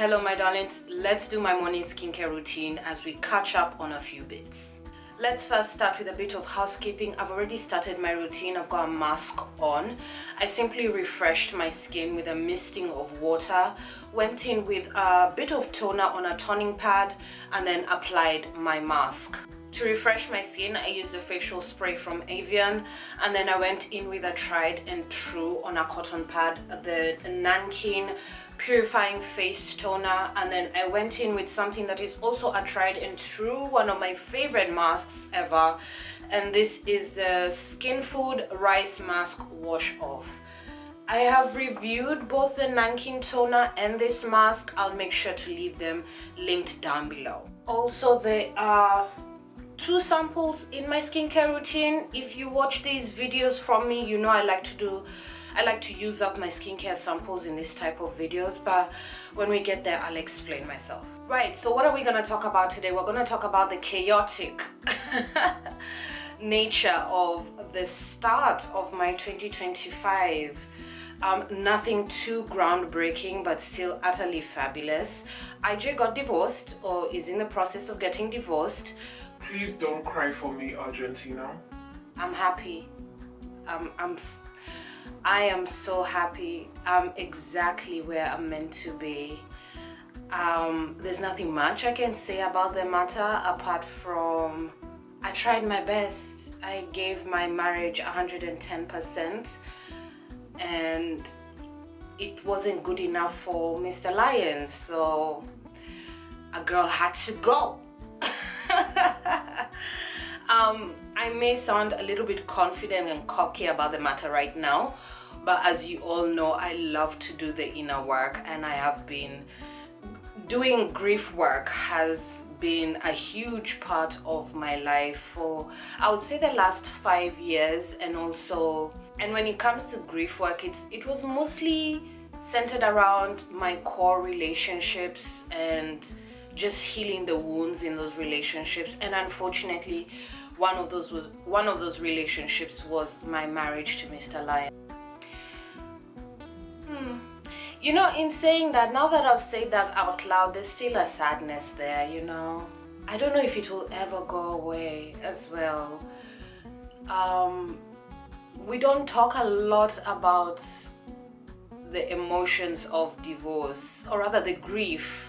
Hello my darlings, let's do my morning skincare routine as we catch up on a few bits. Let's first start with a bit of housekeeping. I've already started my routine. I've got a mask on. I simply refreshed my skin with a misting of water, went in with a bit of toner on a toning pad, and then applied my mask. To refresh my skin, I used the facial spray from Evian, and then I went in with a tried and true on a cotton pad, the Nankin Purifying Face Toner, and then I went in with something that is also a tried and true, one of my favorite masks ever, and this is the Skinfood Rice Mask WashOff. I have reviewed both the Nankin toner and this mask. I'll make sure to leave them linked down below. Also, there are 2 samples in my skincare routine. If you watch these videos from me, you know I like to use up my skincare samples in this type of videos, but when we get there I'll explain myself. Right, so what are we going to talk about today? We're going to talk about the chaotic nature of the start of my 2025. Nothing too groundbreaking, but still utterly fabulous. IJ got divorced, or is in the process of getting divorced. Please don't cry for me, Argentina. I'm happy. I am so happy. I'm exactly where I'm meant to be. There's nothing much I can say about the matter apart from I tried my best. I gave my marriage 110%, and it wasn't good enough for Mr. Lyons, so a girl had to go. I may sound a little bit confident and cocky about the matter right now, but as you all know, I love to do the inner work, and I have been doing grief work has been a huge part of my life for, I would say, the last 5 years. And when it comes to grief work, it was mostly centered around my core relationships and just healing the wounds in those relationships. And unfortunately, one of those relationships was my marriage to Mr. Lion. You know, in saying that, now that I've said that out loud, there's still a sadness there, you know. I don't know if it will ever go away as well. We don't talk a lot about the emotions of divorce, or rather the grief.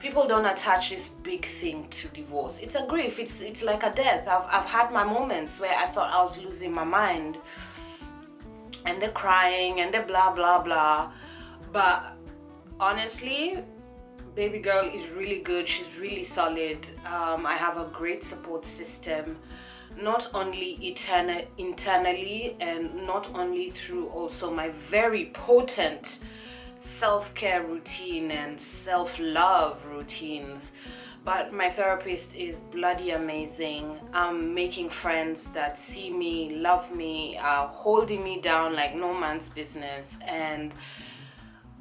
People don't attach this big thing to divorce. It's a grief. It's like a death. I've had my moments where I thought I was losing my mind, and the crying and the blah blah blah. But honestly, baby girl is really good. She's really solid. I have a great support system, not only internally, and not only through also my very potent self-care routine and self-love routines, but my therapist is bloody amazing. I'm making friends that see me, love me, holding me down like no man's business, and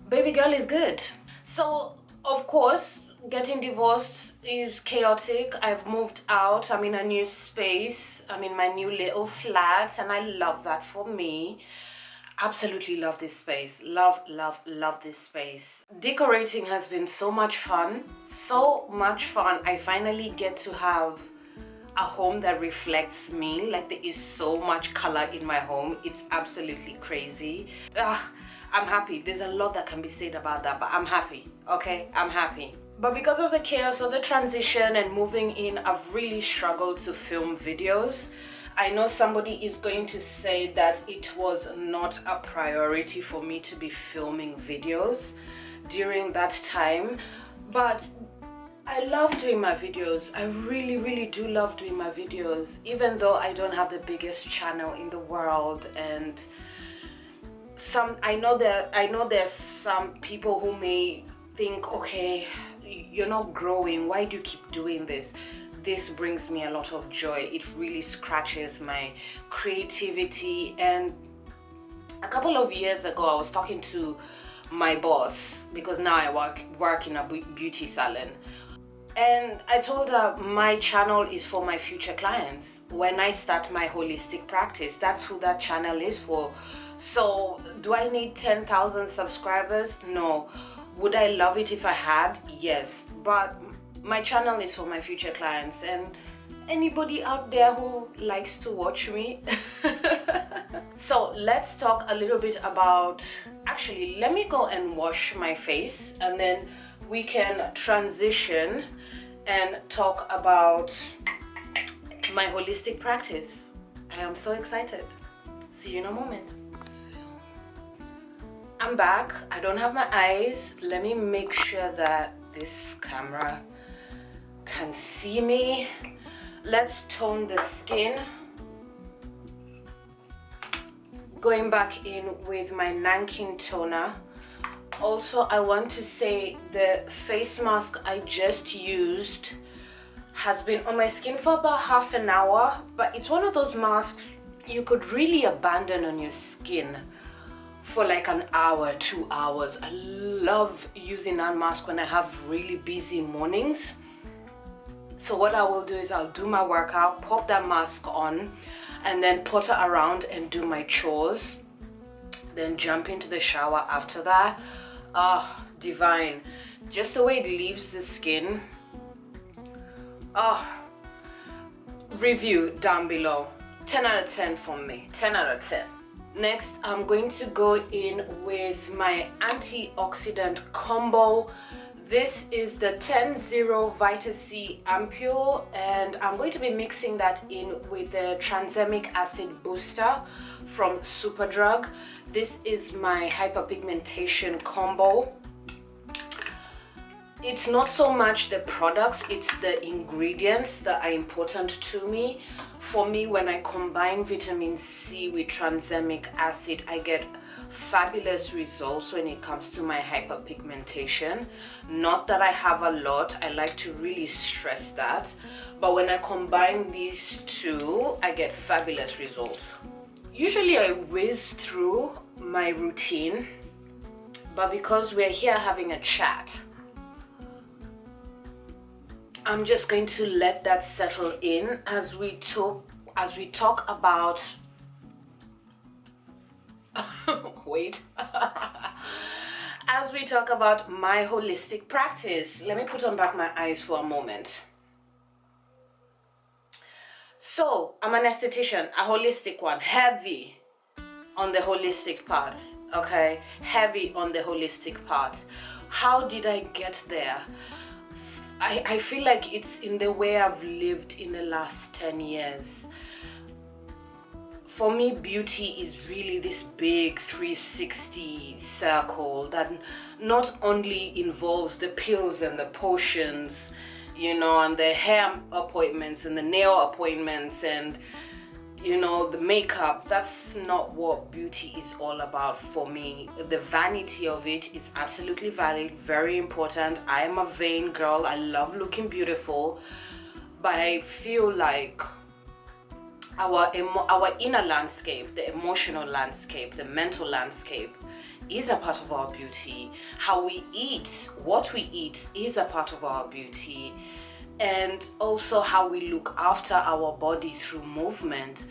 baby girl is good. So of course, getting divorced is chaotic. I've moved out. I'm in a new space. I'm in my new little flat, and I love that for me. Absolutely love this space. Love this space. Decorating has been so much fun. I finally get to have a home that reflects me. Like, there is so much color in my home. It's absolutely crazy. I'm happy. There's a lot that can be said about that, but I'm happy. Okay, I'm happy. But because of the chaos of the transition and moving in, I've really struggled to film videos. I know somebody is going to say that it was not a priority for me to be filming videos during that time, but I love doing my videos. I really do love doing my videos, even though I don't have the biggest channel in the world. And I know there's some people who may think, okay, you're not growing, why do you keep doing this? This brings me a lot of joy. It really scratches my creativity. And a couple of years ago, I was talking to my boss, because now I work in a beauty salon, and I told her my channel is for my future clients. When I start my holistic practice, that's who that channel is for. So do I need 10,000 subscribers? No. Would I love it if I had? Yes, but my channel is for my future clients and anybody out there who likes to watch me. So let's talk a little bit about, actually let me go and wash my face and then we can transition and talk about my holistic practice. I am so excited. See you in a moment. I'm back. I don't have my eyes. Let me make sure that this camera can see me. Let's tone the skin. Going back in with my Nanking toner. Also, I want to say the face mask I just used has been on my skin for about half an hour, but it's one of those masks you could really abandon on your skin for like an hour, 2 hours. I love using that mask when I have really busy mornings. So what I will do is I'll do my workout, pop that mask on, and then potter around and do my chores. Then jump into the shower after that. Ah, divine. Just the way it leaves the skin. Ah, review down below. 10 out of 10 from me. 10 out of 10. Next, I'm going to go in with my antioxidant combo. This is the Tenzero Vita C Ampoule, and I'm going to be mixing that in with the tranexamic acid booster from Superdrug. This is my hyper-pigmentation combo. It's not so much the products, it's the ingredients that are important to me. For me, when I combine vitamin C with tranexamic acid, I get fabulous results when it comes to my hyperpigmentation. Not that I have a lot, I like to really stress that, but when I combine these two, I get fabulous results. Usually I whiz through my routine, but because we're here having a chat, I'm just going to let that settle in as we talk about wait as we talk about my holistic practice. Let me put on back my eyes for a moment. So I'm an esthetician, a holistic one, heavy on the holistic part, okay? Heavy on the holistic part. How did I get there? I feel like it's in the way I've lived in the last 10 years. For me, beauty is really this big 360 circle that not only involves the pills and the potions, you know, and the hair appointments and the nail appointments and, you know, the makeup. That's not what beauty is all about for me. The vanity of it is absolutely valid, very important. I am a vain girl. I love looking beautiful, but I feel like our inner landscape, the emotional landscape, the mental landscape is a part of our beauty. How we eat, what we eat is a part of our beauty. And also how we look after our body through movement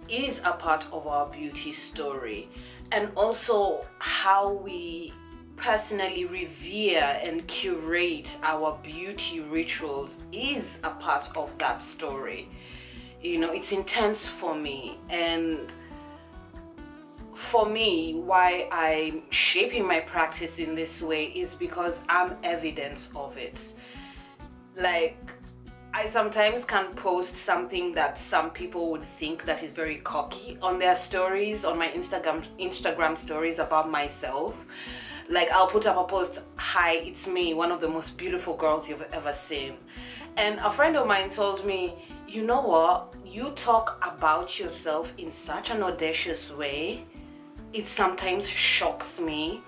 is a part of our beauty story. And also how we personally revere and curate our beauty rituals is a part of that story. You know, it's intense for me, and for me, why I'm shaping my practice in this way is because I'm evidence of it. Like, I sometimes can post something that some people would think that is very cocky on their stories, on my Instagram stories about myself. Like, I'll put up a post, "Hi, it's me, one of the most beautiful girls you've ever seen." And a friend of mine told me, "You know what? You talk about yourself in such an audacious way. It sometimes shocks me."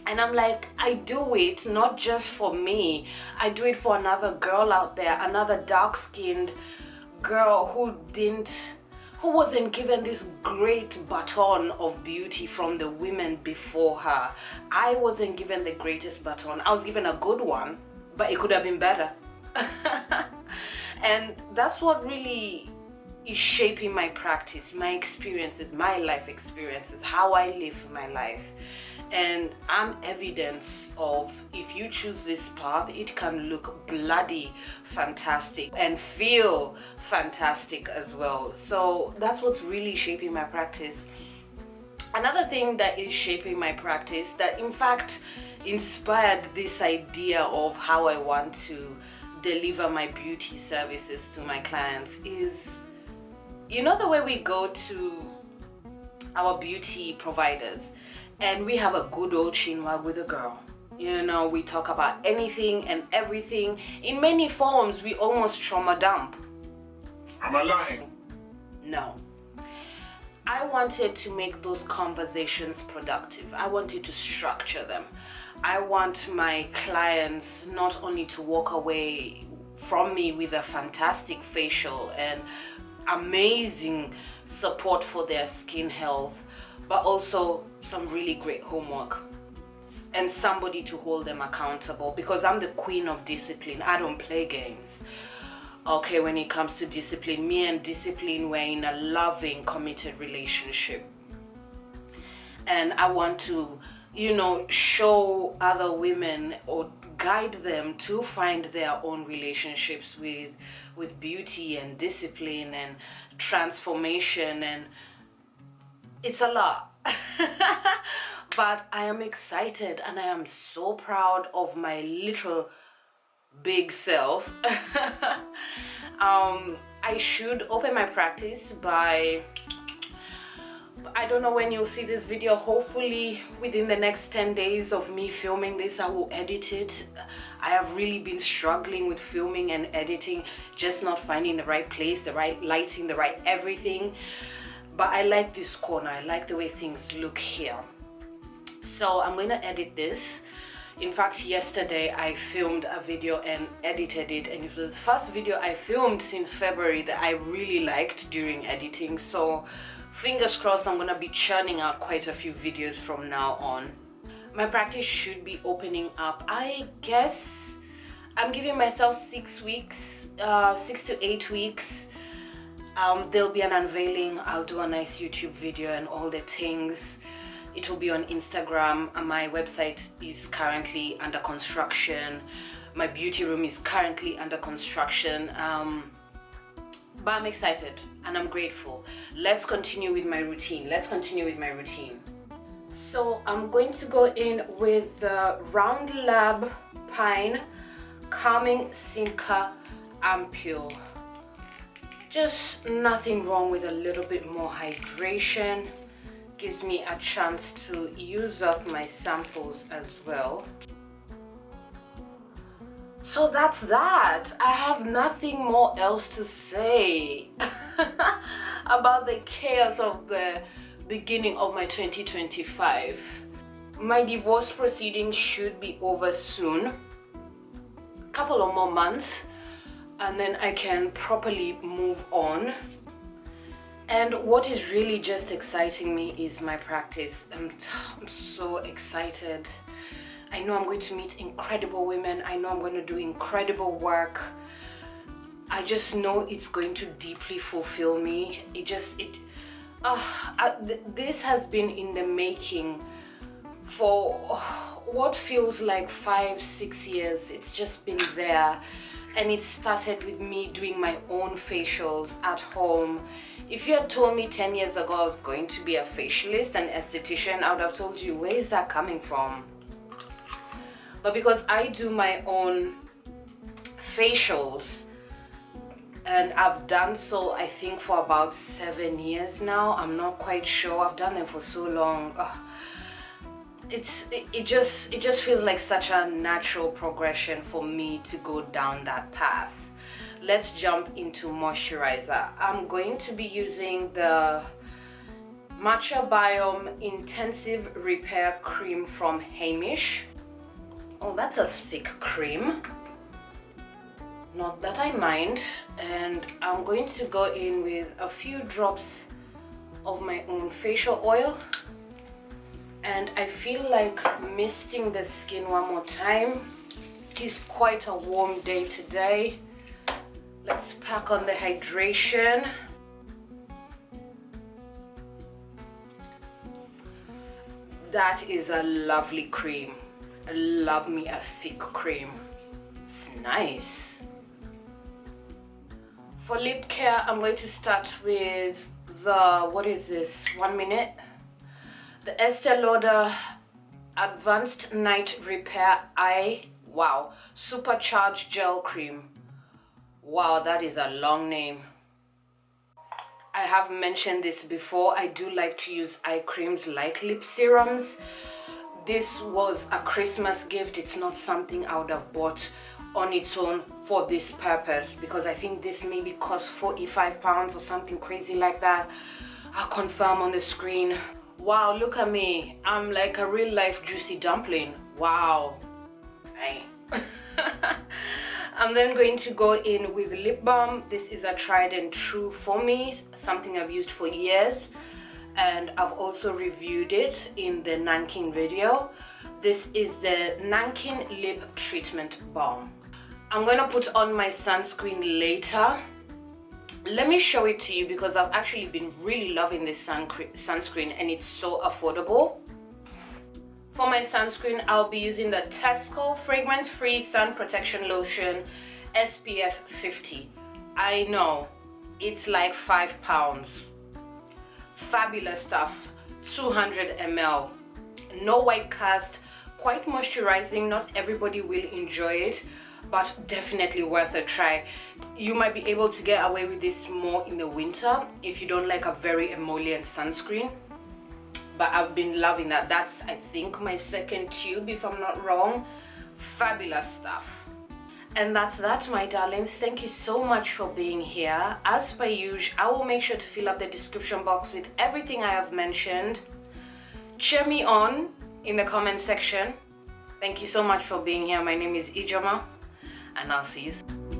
And I'm like, I do it not just for me. I do it for another girl out there, another dark-skinned girl who wasn't given this great baton of beauty from the women before her. I wasn't given the greatest baton. I was given a good one, but it could have been better. And that's what really, is shaping my practice, my experiences, my life experiences, how I live my life. And I'm evidence of, if you choose this path, it can look bloody fantastic and feel fantastic as well. So that's what's really shaping my practice. Another thing that is shaping my practice, that in fact inspired this idea of how I want to deliver my beauty services to my clients, is, you know, the way we go to our beauty providers and we have a good old chinwag with a girl. You know, we talk about anything and everything in many forms. We almost trauma dump. Am I lying? No. I wanted to make those conversations productive. I wanted to structure them. I want my clients not only to walk away from me with a fantastic facial and amazing support for their skin health, but also some really great homework and somebody to hold them accountable, because I'm the queen of discipline. I don't play games. Okay, when it comes to discipline, me and discipline, we're in a loving, committed relationship. And I want to, you know, show other women or guide them to find their own relationships with beauty and discipline and transformation, and it's a lot. But I am excited and I am so proud of my little big self. I should open my practice by, I don't know when you'll see this video, hopefully within the next 10 days of me filming this. I will edit it. I have really been struggling with filming and editing, just not finding the right place, the right lighting, the right everything. But I like this corner. I like the way things look here. So I'm going to edit this. In fact, yesterday I filmed a video and edited it, and it was the first video I filmed since February that I really liked during editing. So fingers crossed, I'm gonna be churning out quite a few videos from now on. My practice should be opening up, I guess I'm giving myself 6 weeks, 6 to 8 weeks. There'll be an unveiling. I'll do a nice YouTube video and all the things. It will be on Instagram. My website is currently under construction. My beauty room is currently under construction. But I'm excited and I'm grateful. Let's continue with my routine. So I'm going to go in with the Round Lab Pine Calming Sinker Ampoule. Just nothing wrong with a little bit more hydration. Gives me a chance to use up my samples as well. So that's that. I have nothing more else to say about the chaos of the beginning of my 2025. My divorce proceedings should be over soon. A couple of more months and then I can properly move on. And what is really just exciting me is my practice. I'm so excited. I know I'm going to meet incredible women. I know I'm going to do incredible work. I just know it's going to deeply fulfill me. This has been in the making for what feels like 5-6 years. It's just been there. And it started with me doing my own facials at home. If you had told me 10 years ago I was going to be a facialist and esthetician, I would have told you, where is that coming from? But because I do my own facials, and I've done so I think for about 7 years now, I'm not quite sure, I've done them for so long. It just feels like such a natural progression for me to go down that path. Let's jump into moisturizer. I'm going to be using the Matcha Biome Intensive Repair Cream from Heimish. Oh, that's a thick cream. Not that I mind. And I'm going to go in with a few drops of my own facial oil. And I feel like misting the skin one more time. It's quite a warm day today. Let's pack on the hydration. That is a lovely cream. I love me a thick cream. It's nice. For lip care, I'm going to start with the, what is this, 1 minute? The Estee Lauder Advanced Night Repair Eye, wow, Supercharged Gel Cream. Wow, that is a long name. I have mentioned this before. I do like to use eye creams like lip serums. This was a Christmas gift. It's not something I would have bought on its own for this purpose, because I think this maybe cost £45 or something crazy like that. I'll confirm on the screen. Wow, look at me. I'm like a real life juicy dumpling. Wow. Hey. I'm then going to go in with lip balm. This is a tried and true for me, something I've used for years, and I've also reviewed it in the Nankin video. This is the Nankin Lip Treatment Balm. I'm going to put on my sunscreen later. Let me show it to you because I've actually been really loving this sunscreen and it's so affordable. For my sunscreen, I'll be using the Tesco Fragrance-Free Sun Protection Lotion SPF 50. I know, it's like £5. Fabulous stuff, 200 ml. No white cast, quite moisturizing. Not everybody will enjoy it, but definitely worth a try. You might be able to get away with this more in the winter if you don't like a very emollient sunscreen. But I've been loving that. That's, I think, my second tube if I'm not wrong. Fabulous stuff. And that's that, my darlings. Thank you so much for being here. As per usual, I will make sure to fill up the description box with everything I have mentioned. Cheer me on in the comment section. Thank you so much for being here. My name is Ijoma, and I'll see you soon.